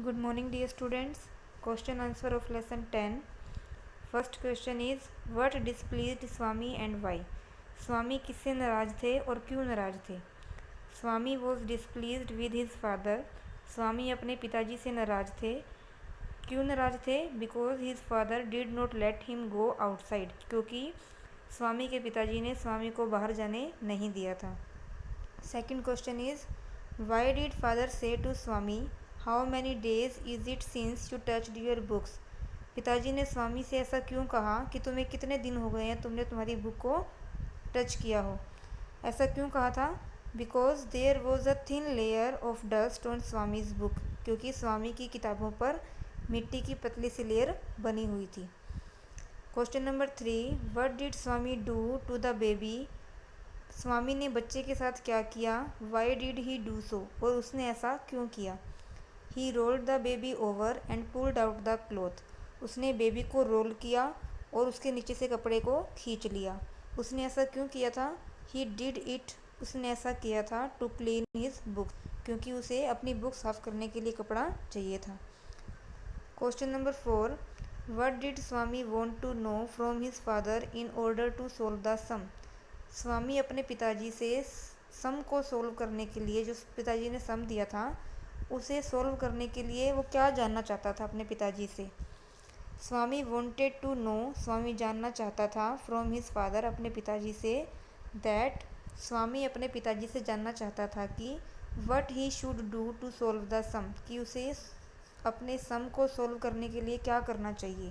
Good morning, dear students. Question answer of lesson 10. First question is what displeased Swami and why? स्वामी किससे नाराज थे और क्यों नाराज थे? स्वामी was displeased with his father. स्वामी अपने पिताजी से नाराज थे. क्यों नाराज थे? Because his father did not let him go outside. क्योंकि स्वामी के पिताजी ने स्वामी को बाहर जाने नहीं दिया था. Second question is why did father say to Swami, How many days is it since you touched your books? पिताजी ने स्वामी से ऐसा क्यों कहा कि तुम्हें कितने दिन हो गए हैं तुमने तुम्हारी बुक को टच किया हो? ऐसा क्यों कहा था? Because there was a thin layer of dust on Swami's book. क्योंकि स्वामी की किताबों पर मिट्टी की पतली सी लेयर बनी हुई थी. Question number 3. What did Swami do to the baby? Swami ने बच्चे के साथ क्या किया? Why did he do so? और उसने ऐसा क्यों किया? He rolled the baby over and pulled out the cloth. उसने बेबी को रोल किया और उसके नीचे से कपड़े को खींच लिया. उसने ऐसा क्यों किया था? He did it. उसने ऐसा किया था टू क्लीन हिज बुक. क्योंकि उसे अपनी बुक साफ करने के लिए कपड़ा चाहिए था. Question number 4. What did Swami want to know from his father in order to solve the sum? Swami अपने पिताजी से सम को सोल्व करने के लिए, जो पिताजी ने सम दिया था उसे सोल्व करने के लिए वो क्या जानना चाहता था अपने पिताजी से? स्वामी वांटेड टू नो. स्वामी जानना चाहता था फ्रॉम हिज फादर, अपने पिताजी से, दैट. स्वामी अपने पिताजी से जानना चाहता था कि what he should do to solve the sum. कि उसे अपने सम को सोल्व करने के लिए क्या करना चाहिए.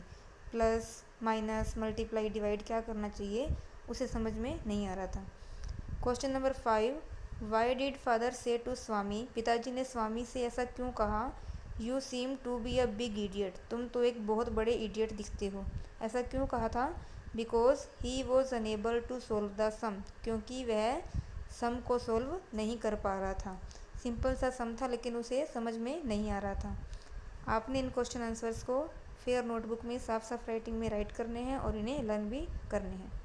प्लस माइनस मल्टीप्लाई डिवाइड क्या करना चाहिए उसे समझ में नहीं आ रहा था. Question number 5. Why did father say to Swami? पिताजी ने स्वामी से ऐसा क्यों कहा? You seem to be a big idiot. तुम तो एक बहुत बड़े इडियट दिखते हो. ऐसा क्यों कहा था? Because he was unable to solve the sum. क्योंकि वह सम को सोल्व नहीं कर पा रहा था. सिंपल सा सम था लेकिन उसे समझ में नहीं आ रहा था. आपने इन क्वेश्चन आंसर्स को फेयर नोटबुक में साफ साफ राइटिंग में राइट करने हैं और इन्हें लर्न भी करने हैं.